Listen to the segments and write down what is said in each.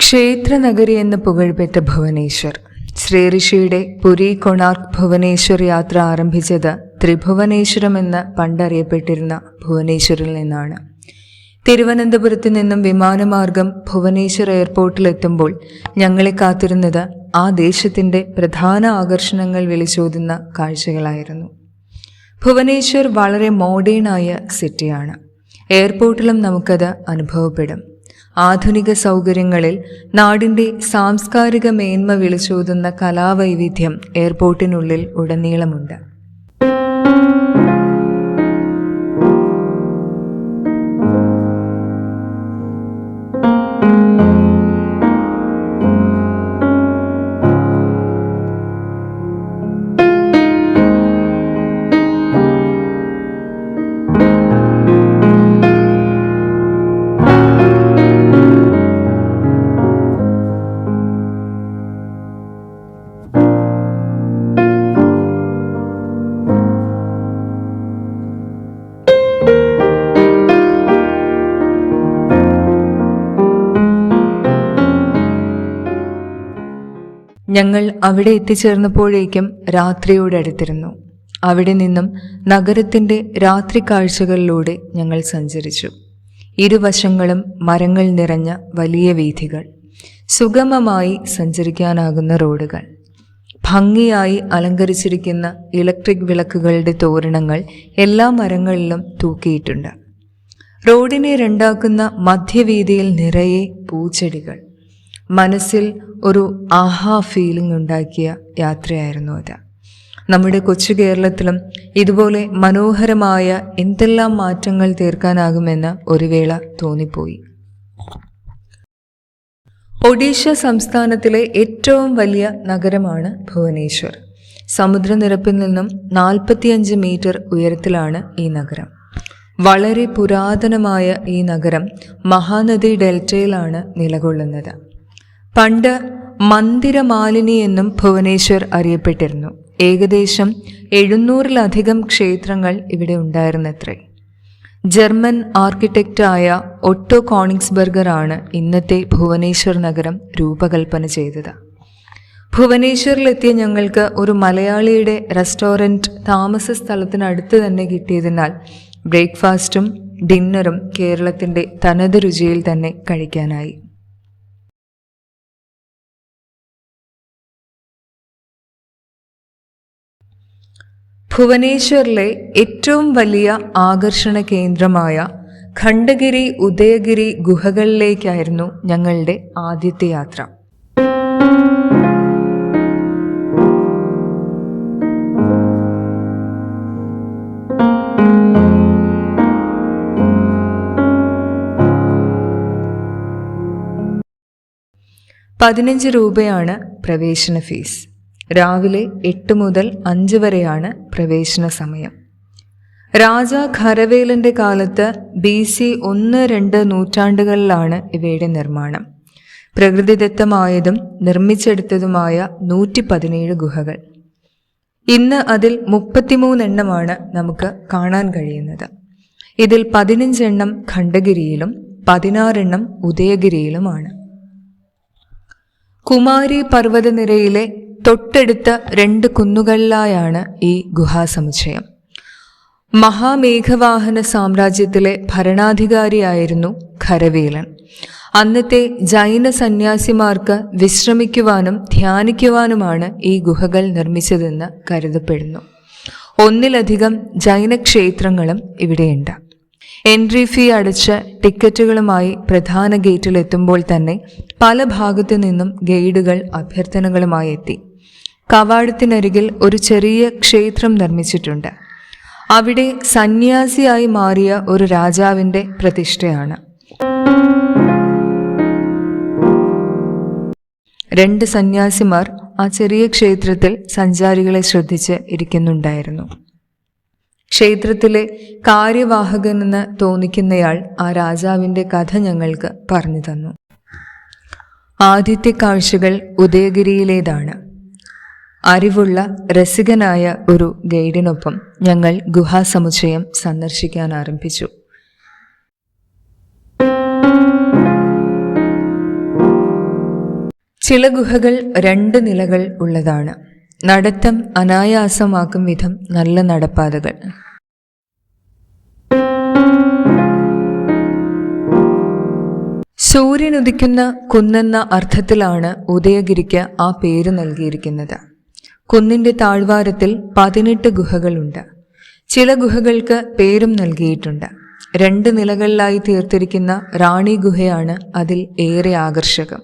ക്ഷേത്രനഗരി എന്ന് പുകഴ്പെറ്റ ഭുവനേശ്വർ. ശ്രീഋഷിയുടെ പുരി കൊണാർക്ക് ഭുവനേശ്വർ യാത്ര ആരംഭിച്ചത് ത്രിഭുവനേശ്വരം എന്ന് പണ്ടറിയപ്പെട്ടിരുന്ന ഭുവനേശ്വറിൽ നിന്നാണ്. തിരുവനന്തപുരത്ത് നിന്നും വിമാനമാർഗം ഭുവനേശ്വർ എയർപോർട്ടിലെത്തുമ്പോൾ ഞങ്ങളെ കാത്തിരുന്നത് ആ ദേശത്തിൻ്റെ പ്രധാന ആകർഷണങ്ങൾ വിളിച്ചോതുന്ന കാഴ്ചകളായിരുന്നു. ഭുവനേശ്വർ വളരെ മോഡേണായ സിറ്റിയാണ്. എയർപോർട്ടിലും നമുക്കത് അനുഭവപ്പെടും. ആധുനിക സൗകര്യങ്ങളിൽ നാടിൻ്റെ സാംസ്കാരിക മേന്മ വിളിച്ചോതുന്ന കലാവൈവിധ്യം എയർപോർട്ടിനുള്ളിൽ ഉടനീളമുണ്ട്. ഞങ്ങൾ അവിടെ എത്തിച്ചേർന്നപ്പോഴേക്കും രാത്രിയോടടുത്തിരുന്നു. അവിടെ നിന്നും നഗരത്തിൻ്റെ രാത്രി കാഴ്ചകളിലൂടെ ഞങ്ങൾ സഞ്ചരിച്ചു. ഇരുവശങ്ങളും മരങ്ങൾ നിറഞ്ഞ വലിയ വീഥികൾ, സുഗമമായി സഞ്ചരിക്കാനാകുന്ന റോഡുകൾ, ഭംഗിയായി അലങ്കരിച്ചിരിക്കുന്ന ഇലക്ട്രിക് വിളക്കുകളുടെ തോരണങ്ങൾ എല്ലാ മരങ്ങളിലും തൂക്കിയിട്ടുണ്ട്. റോഡിനെ രണ്ടാക്കുന്ന മധ്യവീതിയിൽ നിറയെ പൂച്ചെടികൾ. മനസ്സിൽ ഒരു ആഹാ ഫീലിംഗ് ഉണ്ടാക്കിയ യാത്രയായിരുന്നു അത്. നമ്മുടെ കൊച്ചു കേരളത്തിലും ഇതുപോലെ മനോഹരമായ എന്തെല്ലാം മാറ്റങ്ങൾ തീർക്കാനാകുമെന്ന് ഒരു വേള തോന്നിപ്പോയി. ഒഡീഷ സംസ്ഥാനത്തിലെ ഏറ്റവും വലിയ നഗരമാണ് ഭുവനേശ്വർ. സമുദ്രനിരപ്പിൽ നിന്നും 45 മീറ്റർ ഉയരത്തിലാണ് ഈ നഗരം. വളരെ പുരാതനമായ ഈ നഗരം മഹാനദി ഡെൽറ്റയിലാണ് നിലകൊള്ളുന്നത്. പണ്ട് മന്ദിരമാലിനി എന്നും ഭുവനേശ്വർ അറിയപ്പെട്ടിരുന്നു. ഏകദേശം 700-ലധികം ക്ഷേത്രങ്ങൾ ഇവിടെ ഉണ്ടായിരുന്നത്രേ. ജർമ്മൻ ആർക്കിടെക്റ്റായ ഒട്ടോ കോണിഗ്സ്ബർഗർ ആണ് ഇന്നത്തെ ഭുവനേശ്വർ നഗരം രൂപകൽപ്പന ചെയ്തത്. ഭുവനേശ്വറിലെത്തിയ ഞങ്ങൾക്ക് ഒരു മലയാളിയുടെ റെസ്റ്റോറൻറ്റ് താമസ സ്ഥലത്തിനടുത്ത് തന്നെ കിട്ടിയതിനാൽ ബ്രേക്ക്ഫാസ്റ്റും ഡിന്നറും കേരളത്തിൻ്റെ തനത് രുചിയിൽ തന്നെ കഴിക്കാനായി. ഭുവനേശ്വറിലെ ഏറ്റവും വലിയ ആകർഷണ കേന്ദ്രമായ ഖണ്ഡഗിരി ഉദയഗിരി ഗുഹകളിലേക്കായിരുന്നു ഞങ്ങളുടെ ആദ്യത്തെ യാത്ര. ₹15 പ്രവേശന ഫീസ്. രാവിലെ 8 മുതൽ 5 വരെയാണ് പ്രവേശന സമയം. രാജ ഖരവേലന്റെ കാലത്ത് BC 1-2 നൂറ്റാണ്ടുകളിലാണ് ഇവയുടെ നിർമ്മാണം. പ്രകൃതിദത്തമായതും നിർമ്മിച്ചെടുത്തതുമായ 117 ഗുഹകൾ. ഇന്ന് അതിൽ 33 എണ്ണമാണ് നമുക്ക് കാണാൻ കഴിയുന്നത്. ഇതിൽ 15 എണ്ണം ഖണ്ഡഗിരിയിലും 16 എണ്ണം ഉദയഗിരിയിലുമാണ്. കുമാരി പർവ്വതനിരയിലെ തൊട്ടടുത്ത 2 കുന്നുകളിലായാണ് ഈ ഗുഹാസമുച്ചയം. മഹാമേഘവാഹന സാമ്രാജ്യത്തിലെ ഭരണാധികാരിയായിരുന്നു ഖരവേലൻ. അന്നത്തെ ജൈന സന്യാസിമാർക്ക് വിശ്രമിക്കുവാനും ധ്യാനിക്കുവാനുമാണ് ഈ ഗുഹകൾ നിർമ്മിച്ചതെന്ന് കരുതപ്പെടുന്നു. 1-ലധികം ജൈന ക്ഷേത്രങ്ങളും ഇവിടെയുണ്ട്. എൻട്രി ഫീ അടച്ച് ടിക്കറ്റുകളുമായി പ്രധാന ഗേറ്റിലെത്തുമ്പോൾ തന്നെ പല ഭാഗത്തു നിന്നും ഗൈഡുകൾ അഭ്യർത്ഥനകളുമായി എത്തി. കവാടത്തിനരികിൽ ഒരു ചെറിയ ക്ഷേത്രം നിർമ്മിച്ചിട്ടുണ്ട്. അവിടെ സന്യാസിയായി മാറിയ ഒരു രാജാവിൻ്റെ പ്രതിഷ്ഠയാണ്. 2 സന്യാസിമാർ ആ ചെറിയ ക്ഷേത്രത്തിൽ സഞ്ചാരികളെ ശ്രദ്ധിച്ച് ഇരിക്കുന്നുണ്ടായിരുന്നു. ക്ഷേത്രത്തിലെ കാര്യവാഹകനെന്ന് തോന്നിക്കുന്നയാൾ ആ രാജാവിൻ്റെ കഥ ഞങ്ങൾക്ക് പറഞ്ഞു തന്നു. ആദ്യത്തെ കാഴ്ചകൾ ഉദയഗിരിയിലേതാണ്. അറിവുള്ള രസികനായ ഒരു ഗൈഡിനൊപ്പം ഞങ്ങൾ ഗുഹാസമുച്ചയം സന്ദർശിക്കാൻ ആരംഭിച്ചു. ചില ഗുഹകൾ 2 നിലകൾ ഉള്ളതാണ്. നടത്തം അനായാസമാക്കും വിധം നല്ല നടപ്പാതകൾ. സൂര്യനുദിക്കുന്ന കുന്നെന്ന അർത്ഥത്തിലാണ് ഉദയഗിരിക്ക് ആ പേര് നൽകിയിരിക്കുന്നത്. കുന്നിന്റെ താഴ്വാരത്തിൽ 18 ഗുഹകളുണ്ട്. ചില ഗുഹകൾക്ക് പേരും നൽകിയിട്ടുണ്ട്. 2 നിലകളിലായി തീർത്തിരിക്കുന്ന റാണി ഗുഹയാണ് അതിൽ ഏറെ ആകർഷകം.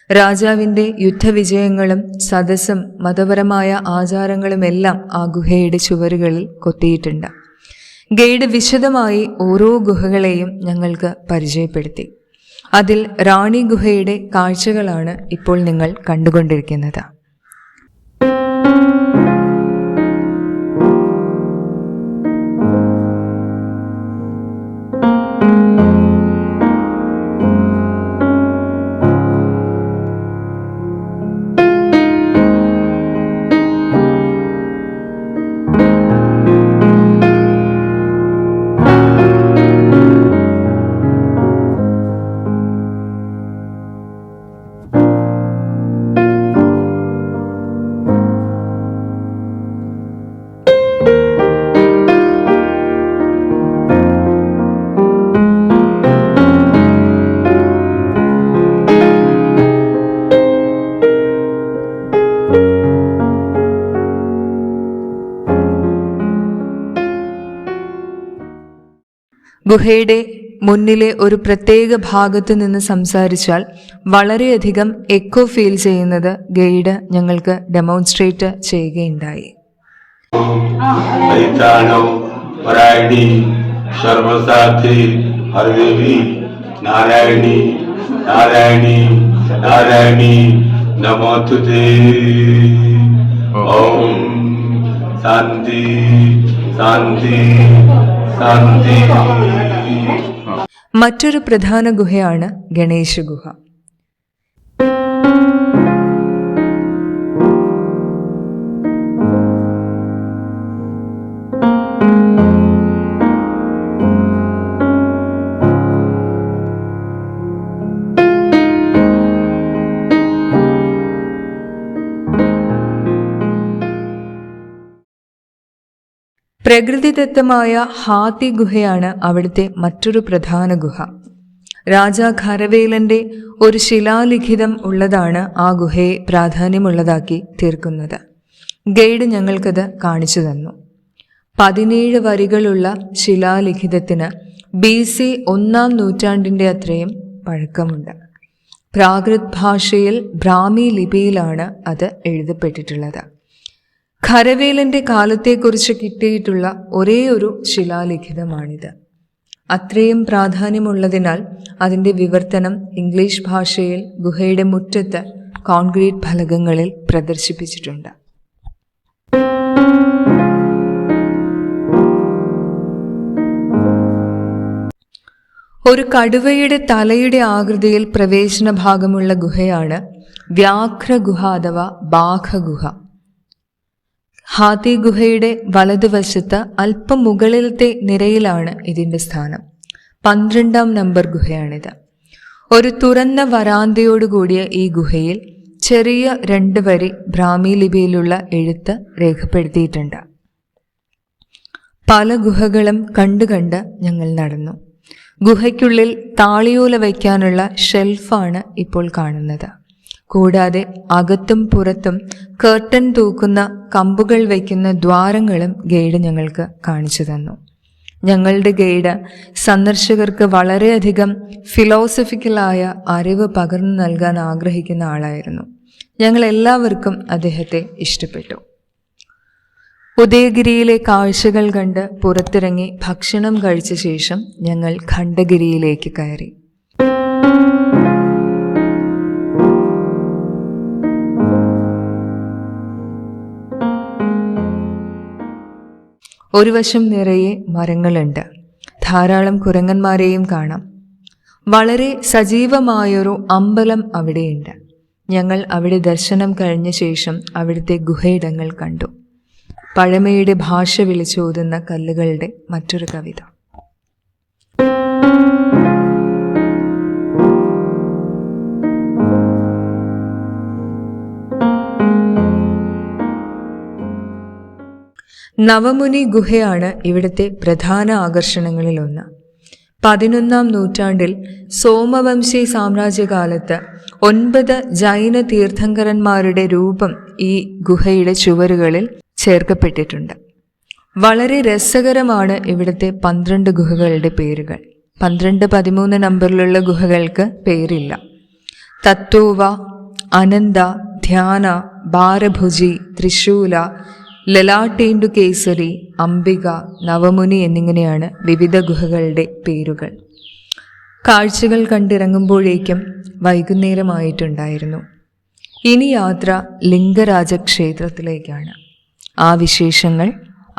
രാജാവിൻ്റെ യുദ്ധവിജയങ്ങളും സദസ്സും മതപരമായ ആചാരങ്ങളുമെല്ലാം ആ ഗുഹയുടെ ചുവരുകളിൽ കൊത്തിയിട്ടുണ്ട്. ഗൈഡ് വിശദമായി ഓരോ ഗുഹകളെയും ഞങ്ങൾക്ക് പരിചയപ്പെടുത്തി. അതിൽ റാണി ഗുഹയുടെ കാഴ്ചകളാണ് ഇപ്പോൾ നിങ്ങൾ കണ്ടുകൊണ്ടിരിക്കുന്നത്. ഗുഹയുടെ മുന്നിലെ ഒരു പ്രത്യേക ഭാഗത്തു നിന്ന് സംസാരിച്ചാൽ വളരെയധികം എക്കോ ഫീൽ ചെയ്യുന്നത് ഗൈഡ് ഞങ്ങൾക്ക് ഡെമോൺസ്ട്രേറ്റ് ചെയ്യുകയുണ്ടായി. ശാന്തി ശാന്തി. മറ്റൊരു പ്രധാന ഗുഹയാണ് ഗണേശ ഗുഹ. പ്രകൃതിദത്തമായ ഹാത്തി ഗുഹയാണ് അവിടുത്തെ മറ്റൊരു പ്രധാന ഗുഹ. രാജാ ഖരവേലന്റെ ഒരു ശിലാലിഖിതം ഉള്ളതാണ് ആ ഗുഹയെ പ്രാധാന്യമുള്ളതാക്കി തീർക്കുന്നത്. ഗൈഡ് ഞങ്ങൾക്കത് കാണിച്ചു തന്നു. 17 വരികളുള്ള ശിലാലിഖിതത്തിന് BC 1-ാം നൂറ്റാണ്ടിൻ്റെ അത്രയും പഴക്കമുണ്ട്. പ്രാകൃത് ഭാഷയിൽ ബ്രാഹ്മി ലിപിയിലാണ് അത് എഴുതപ്പെട്ടിട്ടുള്ളത്. ഖരവേലന്റെ കാലത്തെക്കുറിച്ച് കിട്ടിയിട്ടുള്ള ഒരേ ഒരു ശിലാലിഖിതമാണിത്. അത്രയും പ്രാധാന്യമുള്ളതിനാൽ അതിൻ്റെ വിവർത്തനം ഇംഗ്ലീഷ് ഭാഷയിൽ ഗുഹയുടെ മുറ്റത്ത് കോൺക്രീറ്റ് ഫലകങ്ങളിൽ പ്രദർശിപ്പിച്ചിട്ടുണ്ട്. ഒരു കടുവയുടെ തലയുടെ ആകൃതിയിൽ പ്രവേശന ഭാഗമുള്ള ഗുഹയാണ് വ്യാഘ്ര ഗുഹ അഥവാ ബാഘഗുഹ. ഹാത്തി ഗുഹയുടെ വലതുവശത്ത് അല്പം മുകളിലത്തെ നിരയിലാണ് ഇതിൻ്റെ സ്ഥാനം. 12-ാം നമ്പർ ഗുഹയാണിത്. ഒരു തുറന്ന വരാന്തയോടുകൂടിയ ഈ ഗുഹയിൽ ചെറിയ 2 വരി ബ്രാഹ്മി ലിപിയിലുള്ള എഴുത്ത് രേഖപ്പെടുത്തിയിട്ടുണ്ട്. പല ഗുഹകളും കണ്ട് ഞങ്ങൾ നടന്നു. ഗുഹയ്ക്കുള്ളിൽ താളിയോല വയ്ക്കാനുള്ള ഷെൽഫാണ് ഇപ്പോൾ കാണുന്നത്. കൂടാതെ അകത്തും പുറത്തും കർട്ടൻ തൂക്കുന്ന കമ്പുകൾ വയ്ക്കുന്ന ദ്വാരങ്ങളും ഗൈഡ് ഞങ്ങൾക്ക് കാണിച്ചു തന്നു. ഞങ്ങളുടെ ഗൈഡ് സന്ദർശകർക്ക് വളരെയധികം ഫിലോസഫിക്കലായ അറിവ് പകർന്നു നൽകാൻ ആഗ്രഹിക്കുന്ന ആളായിരുന്നു. ഞങ്ങളെല്ലാവർക്കും അദ്ദേഹത്തെ ഇഷ്ടപ്പെട്ടു. ഉദയഗിരിയിലെ കാഴ്ചകൾ കണ്ട് പുറത്തിറങ്ങി ഭക്ഷണം കഴിച്ച ശേഷം ഞങ്ങൾ ഖണ്ഡഗിരിയിലേക്ക് കയറി. ഒരു വശം നിറയെ മരങ്ങളുണ്ട്. ധാരാളം കുരങ്ങന്മാരെയും കാണാം. വളരെ സജീവമായൊരു അമ്പലം അവിടെയുണ്ട്. ഞങ്ങൾ അവിടെ ദർശനം കഴിഞ്ഞ ശേഷം അവിടുത്തെ ഗുഹയിടങ്ങൾ കണ്ടു. പഴമയുടെ ഭാഷ വിളിച്ചോതുന്ന കല്ലുകളുടെ മറ്റൊരു കവിത. നവമുനി ഗുഹയാണ് ഇവിടുത്തെ പ്രധാന ആകർഷണങ്ങളിലൊന്ന്. 11-ാം നൂറ്റാണ്ടിൽ സോമവംശി സാമ്രാജ്യകാലത്ത് 9 ജൈന തീർത്ഥങ്കരന്മാരുടെ രൂപം ഈ ഗുഹയുടെ ചുവരുകളിൽ ചേർക്കപ്പെട്ടിട്ടുണ്ട്. വളരെ രസകരമാണ് ഇവിടുത്തെ 12 ഗുഹകളുടെ പേരുകൾ. 12, 13 നമ്പറിലുള്ള ഗുഹകൾക്ക് പേരില്ല. തത്തോവ, അനന്ത, ധ്യാന, ഭാരഭുജി, ത്രിശൂല, ലലാട്ടേണ്ടുകേസരി, അംബിക, നവമുനി എന്നിങ്ങനെയാണ് വിവിധ ഗുഹകളുടെ പേരുകൾ. കാഴ്ചകൾ കണ്ടിറങ്ങുമ്പോഴേക്കും വൈകുന്നേരമായിട്ടുണ്ടായിരുന്നു. ഇനി യാത്ര ലിംഗരാജ ക്ഷേത്രത്തിലേക്കാണ്. ആ വിശേഷങ്ങൾ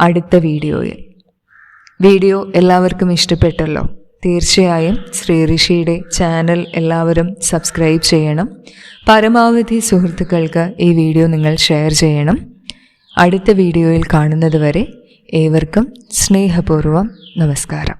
അടുത്ത വീഡിയോയിൽ. വീഡിയോ എല്ലാവർക്കും ഇഷ്ടപ്പെട്ടല്ലോ. തീർച്ചയായും ശ്രീ ഋഷിയുടെ ചാനൽ എല്ലാവരും സബ്സ്ക്രൈബ് ചെയ്യണം. പരമാവധി സുഹൃത്തുക്കൾക്ക് ഈ വീഡിയോ നിങ്ങൾ ഷെയർ ചെയ്യണം. അടുത്ത വീഡിയോയിൽ കാണുന്നത് വരെ ഏവർക്കും സ്നേഹപൂർവ്വം നമസ്കാരം.